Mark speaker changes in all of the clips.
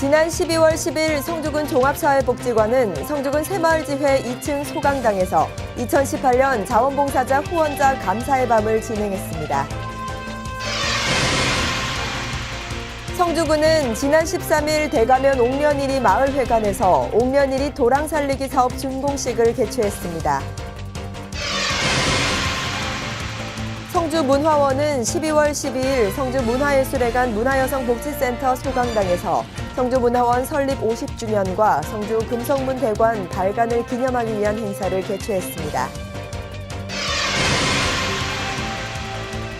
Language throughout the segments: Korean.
Speaker 1: 지난 12월 10일 성주군 종합사회복지관은 성주군 새마을지회 2층 소강당에서 2018년 자원봉사자 후원자 감사의 밤을 진행했습니다. 성주군은 지난 13일 대가면 옥년이리 마을회관에서 옥년이리 도랑 살리기 사업 준공식을 개최했습니다. 성주문화원은 12월 12일 성주문화예술회관 문화여성복지센터 소강당에서 성주문화원 설립 50주년과 성주 금성문대관 발간을 기념하기 위한 행사를 개최했습니다.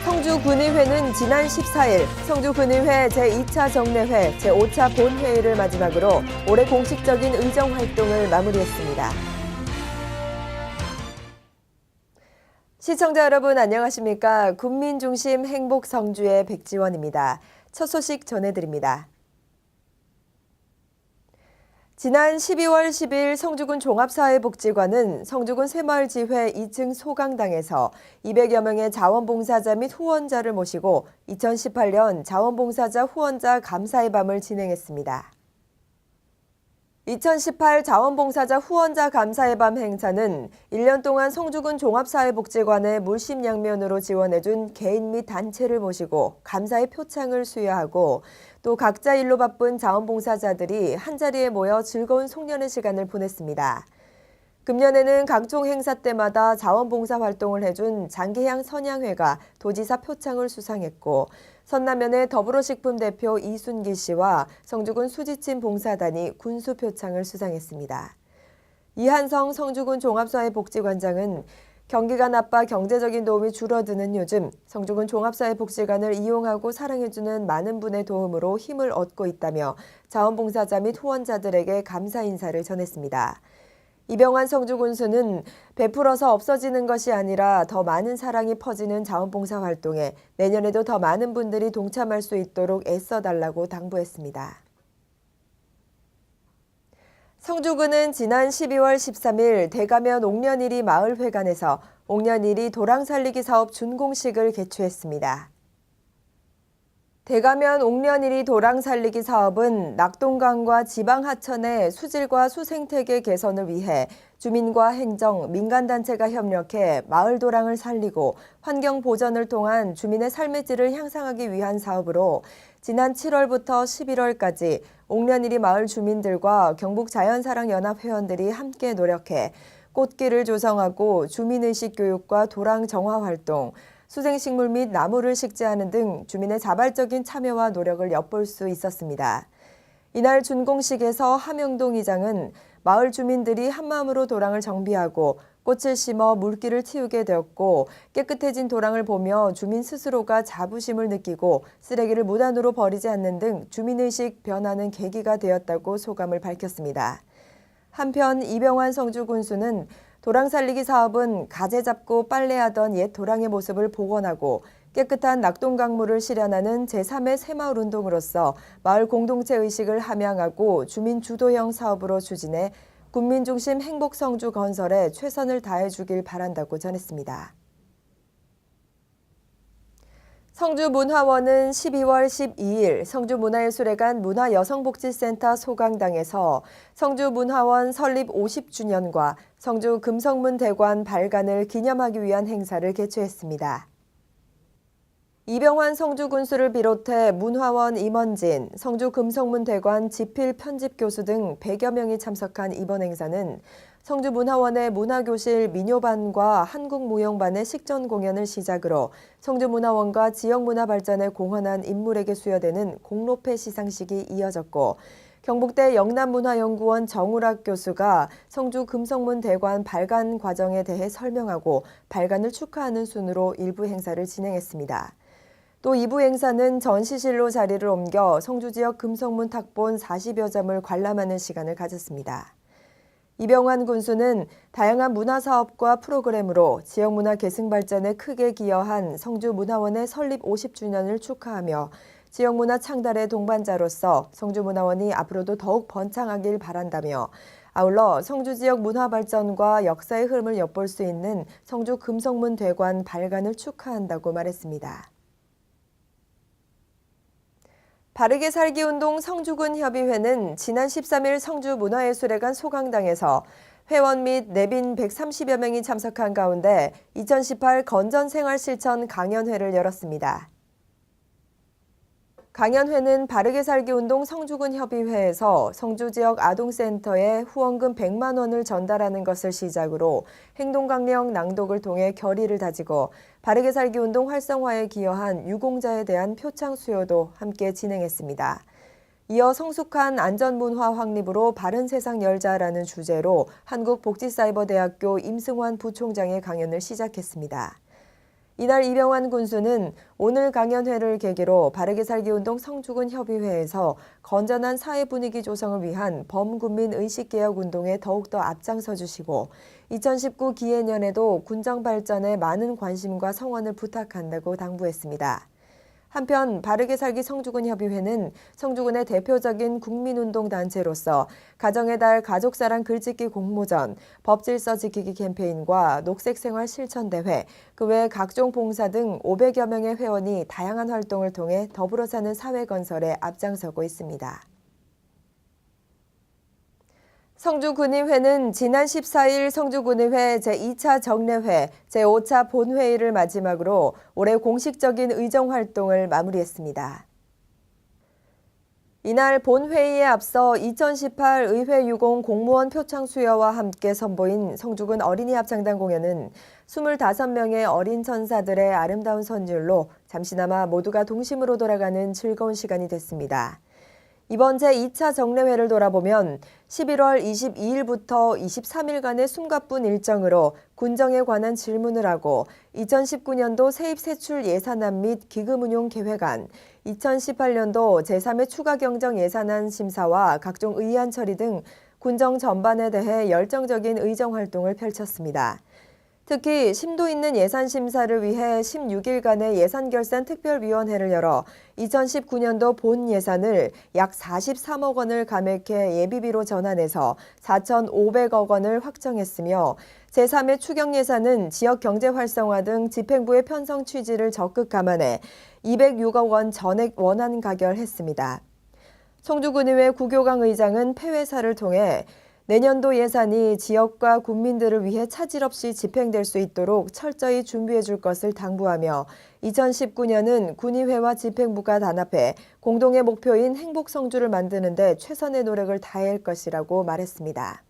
Speaker 1: 성주군의회는 지난 14일 성주군의회 제2차 정례회 제5차 본회의를 마지막으로 올해 공식적인 의정활동을 마무리했습니다. 시청자 여러분 안녕하십니까? 국민중심 행복성주의 백지원입니다. 첫 소식 전해드립니다. 지난 12월 10일 성주군 종합사회복지관은 성주군 새마을지회 2층 소강당에서 200여 명의 자원봉사자 및 후원자를 모시고 2018년 자원봉사자 후원자 감사의 밤을 진행했습니다. 2018 자원봉사자 후원자 감사의 밤 행사는 1년 동안 성주군 종합사회복지관에 물심양면으로 지원해준 개인 및 단체를 모시고 감사의 표창을 수여하고 또 각자 일로 바쁜 자원봉사자들이 한자리에 모여 즐거운 송년회 시간을 보냈습니다. 금년에는 각종 행사 때마다 자원봉사 활동을 해준 장기향 선양회가 도지사 표창을 수상했고 선남면의 더불어식품 대표 이순기 씨와 성주군 수지침 봉사단이 군수 표창을 수상했습니다. 이한성 성주군 종합사회복지관장은 경기가 나빠 경제적인 도움이 줄어드는 요즘 성주군 종합사회복지관을 이용하고 사랑해주는 많은 분의 도움으로 힘을 얻고 있다며 자원봉사자 및 후원자들에게 감사 인사를 전했습니다. 이병환 성주군수는 베풀어서 없어지는 것이 아니라 더 많은 사랑이 퍼지는 자원봉사 활동에 내년에도 더 많은 분들이 동참할 수 있도록 애써달라고 당부했습니다. 성주군은 지난 12월 13일 대가면 옥년이리 마을회관에서 옥년이리 도랑 살리기 사업 준공식을 개최했습니다. 대가면 옥년이리 도랑 살리기 사업은 낙동강과 지방하천의 수질과 수생태계 개선을 위해 주민과 행정, 민간단체가 협력해 마을 도랑을 살리고 환경 보전을 통한 주민의 삶의 질을 향상하기 위한 사업으로 지난 7월부터 11월까지 옥년이리 마을 주민들과 경북자연사랑연합 회원들이 함께 노력해 꽃길을 조성하고 주민의식 교육과 도랑 정화 활동, 수생식물 및 나무를 식재하는 등 주민의 자발적인 참여와 노력을 엿볼 수 있었습니다. 이날 준공식에서 함영동 이장은 마을 주민들이 한마음으로 도랑을 정비하고 꽃을 심어 물기를 틔우게 되었고 깨끗해진 도랑을 보며 주민 스스로가 자부심을 느끼고 쓰레기를 무단으로 버리지 않는 등 주민의식 변화는 계기가 되었다고 소감을 밝혔습니다. 한편 이병환 성주군수는 도랑 살리기 사업은 가재 잡고 빨래하던 옛 도랑의 모습을 복원하고 깨끗한 낙동강물을 실현하는 제3의 새마을 운동으로서 마을 공동체 의식을 함양하고 주민 주도형 사업으로 추진해 국민중심 행복성주 건설에 최선을 다해주길 바란다고 전했습니다. 성주문화원은 12월 12일 성주문화예술회관 문화여성복지센터 소강당에서 성주문화원 설립 50주년과 성주 금성문대관 발간을 기념하기 위한 행사를 개최했습니다. 이병환 성주군수를 비롯해 문화원 임원진, 성주 금성문대관 지필 편집교수 등 100여 명이 참석한 이번 행사는 성주문화원의 문화교실 민요반과 한국무용반의 식전 공연을 시작으로 성주문화원과 지역문화 발전에 공헌한 인물에게 수여되는 공로패 시상식이 이어졌고 경북대 영남문화연구원 정우락 교수가 성주 금성문대관 발간 과정에 대해 설명하고 발간을 축하하는 순으로 일부 행사를 진행했습니다. 또 2부 행사는 전시실로 자리를 옮겨 성주 지역 금성문 탁본 40여 점을 관람하는 시간을 가졌습니다. 이병환 군수는 다양한 문화사업과 프로그램으로 지역문화 계승 발전에 크게 기여한 성주문화원의 설립 50주년을 축하하며 지역문화 창달의 동반자로서 성주문화원이 앞으로도 더욱 번창하길 바란다며 아울러 성주 지역 문화 발전과 역사의 흐름을 엿볼 수 있는 성주 금성문대관 발간을 축하한다고 말했습니다. 바르게 살기 운동 성주군 협의회는 지난 13일 성주문화예술회관 소강당에서 회원 및 내빈 130여 명이 참석한 가운데 2018 건전생활실천 강연회를 열었습니다. 강연회는 바르게 살기 운동 성주군 협의회에서 성주 지역 아동센터에 후원금 100만 원을 전달하는 것을 시작으로 행동강령 낭독을 통해 결의를 다지고 바르게 살기 운동 활성화에 기여한 유공자에 대한 표창 수여도 함께 진행했습니다. 이어 성숙한 안전문화 확립으로 바른 세상 열자라는 주제로 한국복지사이버대학교 임승환 부총장의 강연을 시작했습니다. 이날 이병환 군수는 오늘 강연회를 계기로 바르게 살기 운동 성주군 협의회에서 건전한 사회 분위기 조성을 위한 범국민 의식개혁 운동에 더욱더 앞장서 주시고 2019 기해년에도 군정 발전에 많은 관심과 성원을 부탁한다고 당부했습니다. 한편 바르게 살기 성주군 협의회는 성주군의 대표적인 국민운동 단체로서 가정의 달 가족사랑 글짓기 공모전, 법질서 지키기 캠페인과 녹색생활 실천대회, 그 외 각종 봉사 등 500여 명의 회원이 다양한 활동을 통해 더불어 사는 사회 건설에 앞장서고 있습니다. 성주군의회는 지난 14일 성주군의회 제2차 정례회, 제5차 본회의를 마지막으로 올해 공식적인 의정활동을 마무리했습니다. 이날 본회의에 앞서 2018 의회 유공 공무원 표창 수여와 함께 선보인 성주군 어린이 합창단 공연은 25명의 어린 천사들의 아름다운 선율로 잠시나마 모두가 동심으로 돌아가는 즐거운 시간이 됐습니다. 이번 제2차 정례회를 돌아보면 11월 22일부터 23일간의 숨가쁜 일정으로 군정에 관한 질문을 하고 2019년도 세입세출 예산안 및 기금운용 계획안, 2018년도 제3회 추가경정 예산안 심사와 각종 의안 처리 등 군정 전반에 대해 열정적인 의정활동을 펼쳤습니다. 특히 심도 있는 예산 심사를 위해 16일간의 예산결산 특별위원회를 열어 2019년도 본 예산을 약 43억 원을 감액해 예비비로 전환해서 4,500억 원을 확정했으며 제3회 추경 예산은 지역 경제 활성화 등 집행부의 편성 취지를 적극 감안해 206억 원 전액 원안 가결했습니다. 성주군의회 구교강 의장은 폐회사를 통해 내년도 예산이 지역과 국민들을 위해 차질 없이 집행될 수 있도록 철저히 준비해 줄 것을 당부하며 2019년은 군의회와 집행부가 단합해 공동의 목표인 행복 성주를 만드는 데 최선의 노력을 다해야 할 것이라고 말했습니다.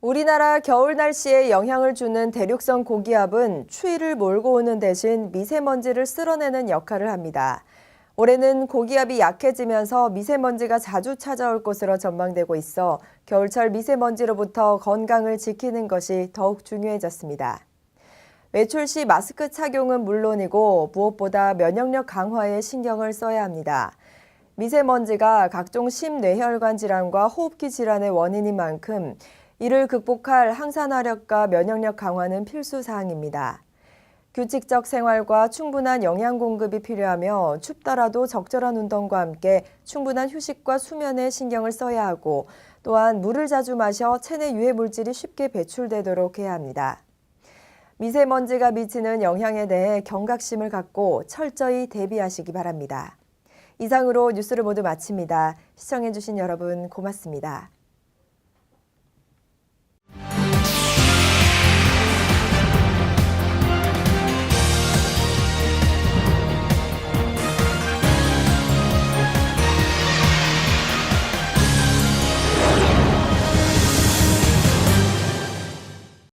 Speaker 1: 우리나라 겨울 날씨에 영향을 주는 대륙성 고기압은 추위를 몰고 오는 대신 미세먼지를 쓸어내는 역할을 합니다. 올해는 고기압이 약해지면서 미세먼지가 자주 찾아올 것으로 전망되고 있어 겨울철 미세먼지로부터 건강을 지키는 것이 더욱 중요해졌습니다. 외출 시 마스크 착용은 물론이고 무엇보다 면역력 강화에 신경을 써야 합니다. 미세먼지가 각종 심뇌혈관 질환과 호흡기 질환의 원인인 만큼 이를 극복할 항산화력과 면역력 강화는 필수 사항입니다. 규칙적 생활과 충분한 영양 공급이 필요하며 춥더라도 적절한 운동과 함께 충분한 휴식과 수면에 신경을 써야 하고 또한 물을 자주 마셔 체내 유해 물질이 쉽게 배출되도록 해야 합니다. 미세먼지가 미치는 영향에 대해 경각심을 갖고 철저히 대비하시기 바랍니다. 이상으로 뉴스를 모두 마칩니다. 시청해주신 여러분 고맙습니다.